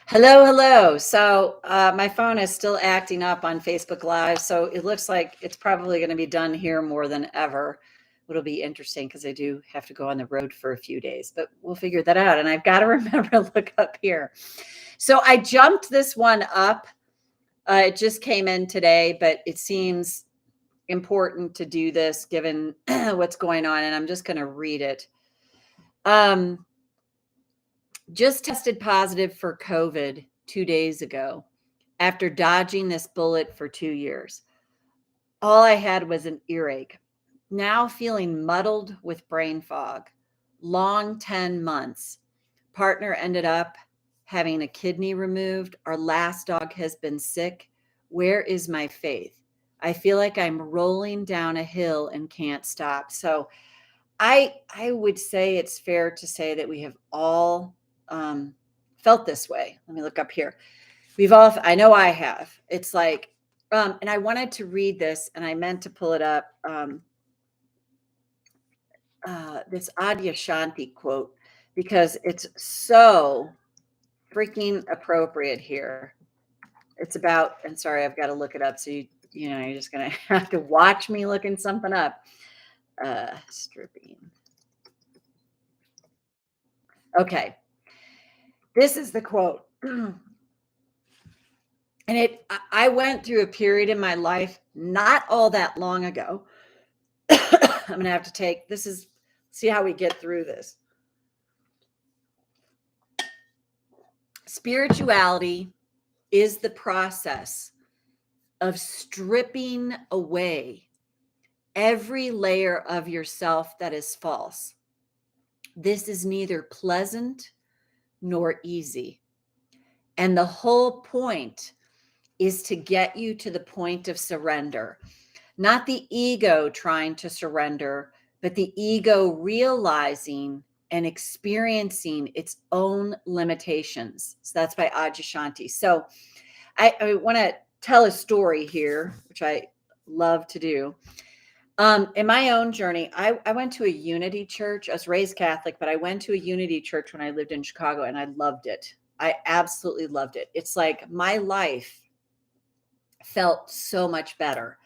Hello, hello. So my phone is still acting up on Facebook Live, so it looks like it's probably going to be done here more than ever. It'll be interesting because I do have to go on the road for a few days, but we'll figure that out. And I've got to remember to look up here. So I jumped this one up. It just came in today, but it seems important to do this given what's going on, and I'm just going to read it. Just tested positive for COVID 2 days ago after dodging this bullet for 2 years. All I had was an earache. Now feeling muddled with brain fog. Long 10 months. Partner ended up having a kidney removed. Our last dog has been sick. Where is my faith? I feel like I'm rolling down a hill and can't stop. So I would say it's fair to say that we have all felt this way. Let me look up here. I know I have. It's like, and I wanted to read this and I meant to pull it up. This Adyashanti quote, because it's so freaking appropriate here. It's about, and sorry, I've got to look it up. So you're just going to have to watch me looking something up. Stripping. Okay. This is the quote. And I went through a period in my life not all that long ago. I'm going to have to see how we get through this. Spirituality is the process of stripping away every layer of yourself that is false. This is neither pleasant nor easy. And the whole point is to get you to the point of surrender. Not the ego trying to surrender, but the ego realizing and experiencing its own limitations. So that's by Adyashanti. So I want to tell a story here, which I love to do. In my own journey, I went to a unity church. I was raised Catholic, but I went to a unity church when I lived in Chicago, and I loved it. I absolutely loved it. It's like my life felt so much better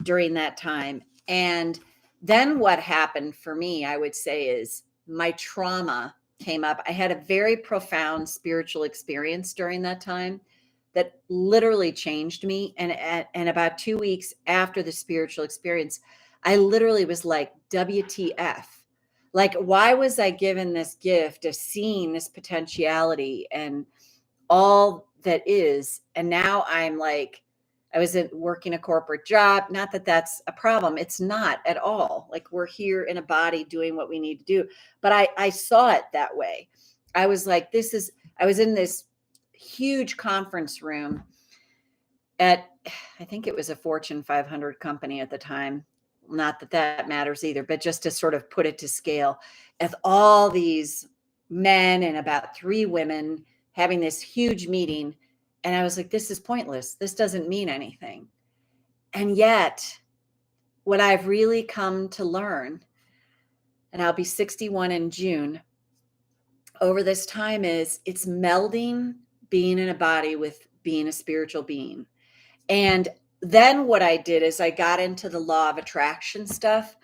during that time. And then what happened for me, I would say, is my trauma came up. I had a very profound spiritual experience during that time that literally changed me. And about 2 weeks after the spiritual experience, I literally was like, WTF? Like, why was I given this gift of seeing this potentiality and all that is? And now I'm like, I was working a corporate job. Not that that's a problem. It's not at all. Like, we're here in a body doing what we need to do. But I saw it that way. I was like, I was in this huge conference room at, I think it was a Fortune 500 company at the time. Not that that matters either, but just to sort of put it to scale, with all these men and about 3 women having this huge meeting. And I was like, this is pointless. This doesn't mean anything. And yet, what I've really come to learn, and I'll be 61 in June, over this time is it's melding being in a body with being a spiritual being. And then what I did is I got into the law of attraction stuff.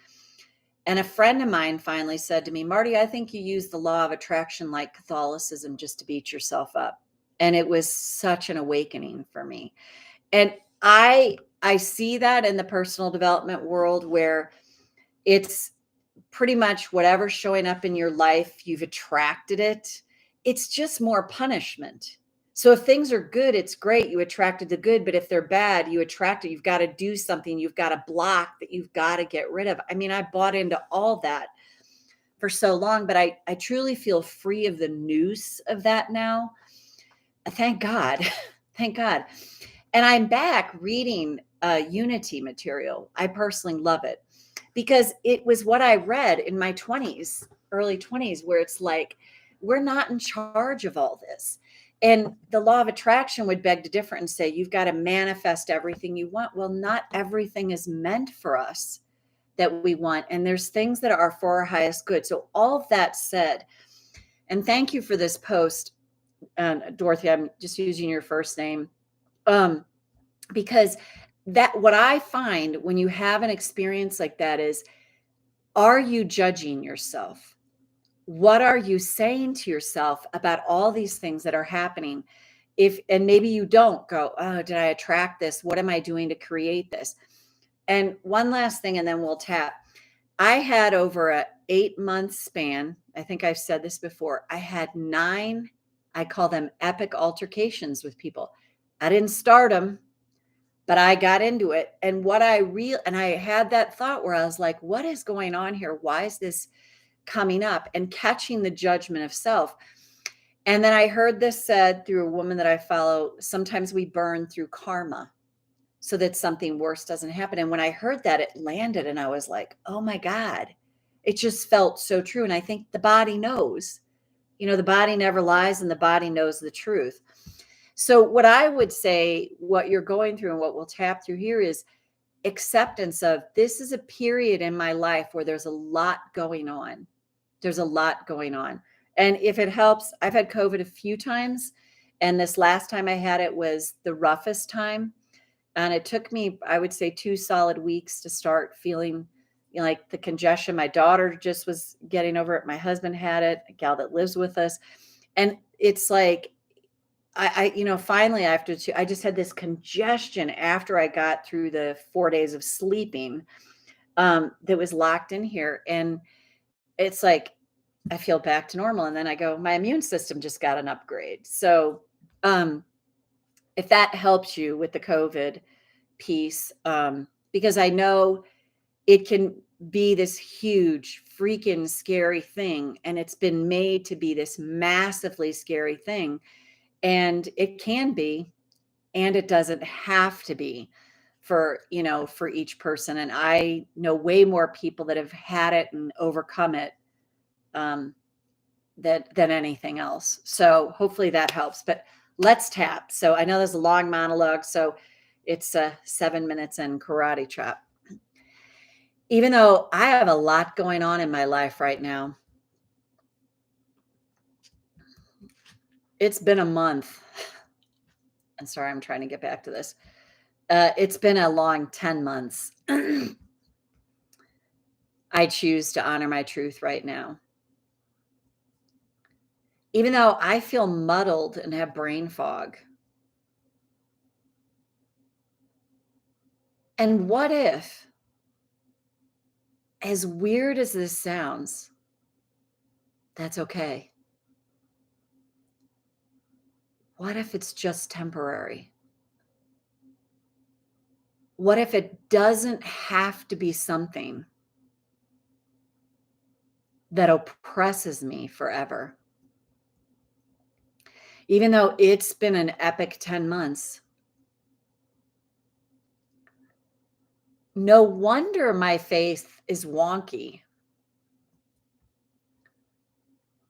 And a friend of mine finally said to me, Marti, I think you use the law of attraction like Catholicism just to beat yourself up. And it was such an awakening for me. And I see that in the personal development world where it's pretty much whatever's showing up in your life, you've attracted it. It's just more punishment. So if things are good, it's great. You attracted the good. But if they're bad, you attract it. You've got to do something. You've got a block that you've got to get rid of. I mean, I bought into all that for so long, but I truly feel free of the noose of that now. Thank God. Thank God. And I'm back reading Unity material. I personally love it because it was what I read in my 20s, early 20s, where it's like, we're not in charge of all this. And the law of attraction would beg to differ and say, you've got to manifest everything you want. Well, not everything is meant for us that we want. And there's things that are for our highest good. So all of that said, and thank you for this post. and Dorothy, I'm just using your first name, um, because that what I find when you have an experience like that is, are you judging yourself? What are you saying to yourself about all these things that are happening? If and maybe you don't go, oh, did I attract this? What am I doing to create this? And one last thing, and then we'll tap. I had over a 8 month span, I think I've said this before, I had 9, I call them epic altercations with people. I didn't start them, but I got into it. And and I had that thought where I was like, what is going on here? Why is this coming up? And catching the judgment of self. And then I heard this said through a woman that I follow, sometimes we burn through karma so that something worse doesn't happen. And when I heard that, it landed and I was like, oh my God, it just felt so true. And I think the body knows, the body never lies and the body knows the truth. So, what I would say, what you're going through and what we'll tap through here is acceptance of this is a period in my life where there's a lot going on. There's a lot going on. And if it helps, I've had COVID a few times. And this last time I had it was the roughest time. And it took me, I would say, 2 solid weeks to start feeling like the congestion. My daughter just was getting over it. My husband had it, a gal that lives with us. And it's like, finally after I just had this congestion after I got through the 4 days of sleeping that was locked in here. And it's like, I feel back to normal. And then I go, my immune system just got an upgrade. So, if that helps you with the COVID piece, because I know it can be this huge, freaking scary thing. And it's been made to be this massively scary thing. And it can be, and it doesn't have to be for each person. And I know way more people that have had it and overcome it um, than anything else. So hopefully that helps. But let's tap. So I know there's a long monologue, so it's 7 minutes in karate chop. Even though I have a lot going on in my life right now, it's been a month. I'm sorry, I'm trying to get back to this. It's been a long 10 months. I choose to honor my truth right now. Even though I feel muddled and have brain fog. And what if, as weird as this sounds, that's okay? What if it's just temporary? What if it doesn't have to be something that oppresses me forever? Even though it's been an epic 10 months, no wonder my faith is wonky.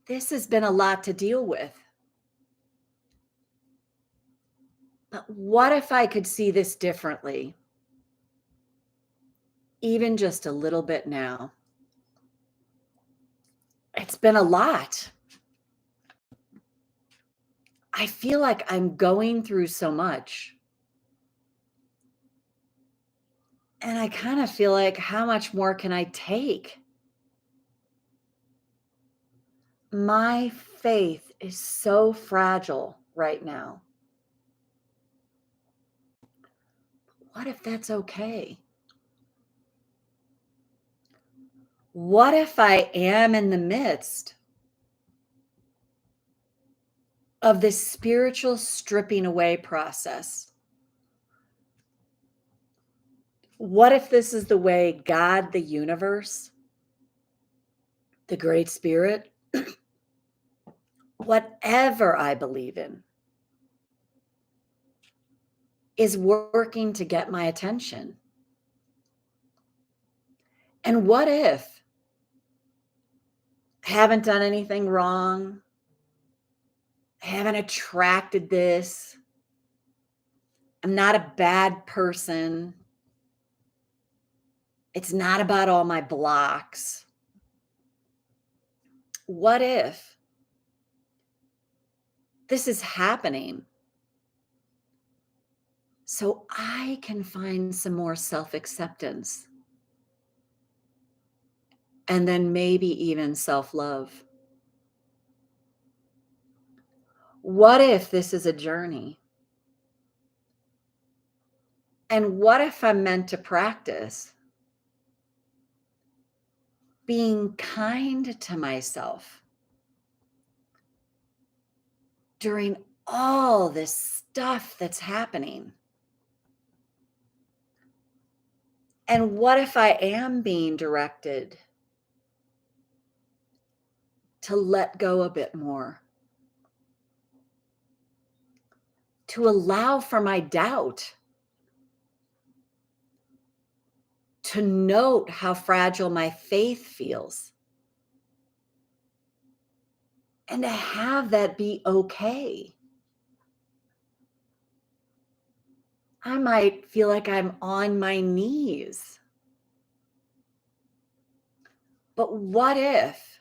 This has been a lot to deal with. But what if I could see this differently? Even just a little bit now. It's been a lot. I feel like I'm going through so much. And I kind of feel like, how much more can I take? My faith is so fragile right now. What if that's okay? What if I am in the midst of this spiritual stripping away process? What if this is the way God, the universe, the Great Spirit, whatever I believe in, is working to get my attention? And what if I haven't done anything wrong? I haven't attracted this. I'm not a bad person. It's not about all my blocks. What if This is happening so I can find some more self-acceptance and then maybe even self-love. What if this is a journey? And what if I'm meant to practice being kind to myself during all this stuff that's happening? And what if I am being directed to let go a bit more, to allow for my doubt, to note how fragile my faith feels, and to have that be okay? I might feel like I'm on my knees. But what if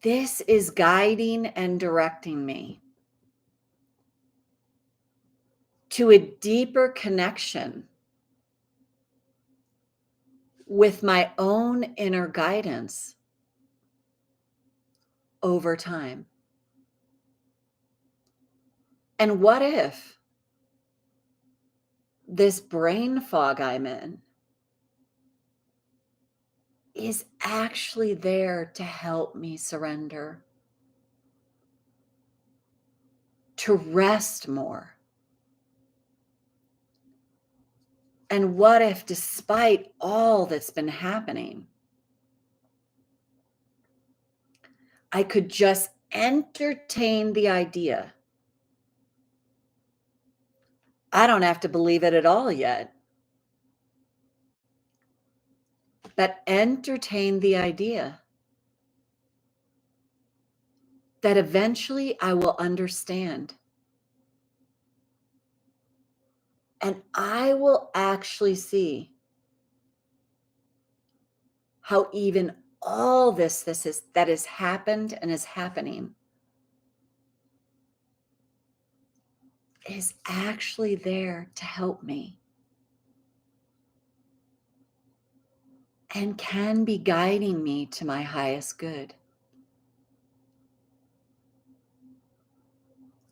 this is guiding and directing me to a deeper connection with my own inner guidance over time? And what if this brain fog I'm in is actually there to help me surrender, to rest more? And what if, despite all that's been happening, I could just entertain the idea? I don't have to believe it at all yet, but entertain the idea that eventually I will understand and I will actually see how even all that has happened and is happening is actually there to help me and can be guiding me to my highest good.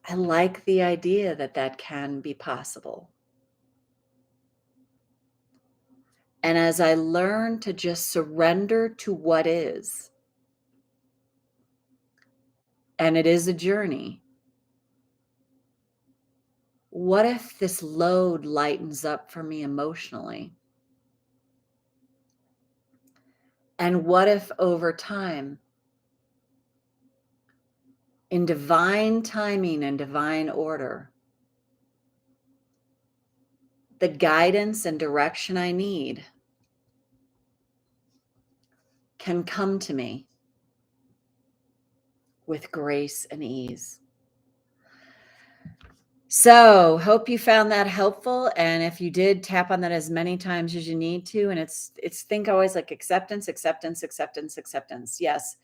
I like the idea that that can be possible. And as I learn to just surrender to what is, and it is a journey, what if this load lightens up for me emotionally? And what if over time, in divine timing and divine order, the guidance and direction I need can come to me with grace and ease? So, hope you found that helpful. And if you did, tap on that as many times as you need to. And it's think always like acceptance, acceptance, acceptance, acceptance. Yes.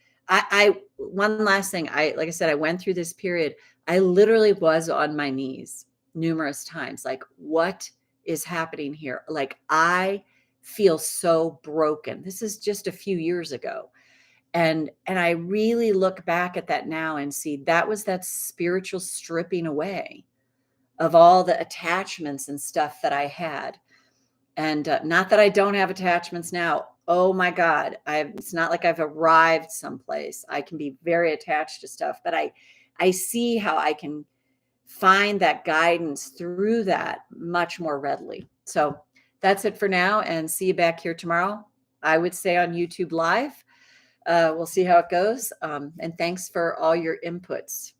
One last thing. Like I said, I went through this period. I literally was on my knees numerous times. Like, what is happening here? Like, I feel so broken. This is just a few years ago. And I really look back at that now and see that was that spiritual stripping away of all the attachments and stuff that I had. And not that I don't have attachments now. Oh my God. It's not like I've arrived someplace. I can be very attached to stuff, but I see how I can find that guidance through that much more readily. So that's it for now, and see you back here tomorrow. I would say on YouTube Live. We'll see how it goes. And thanks for all your inputs.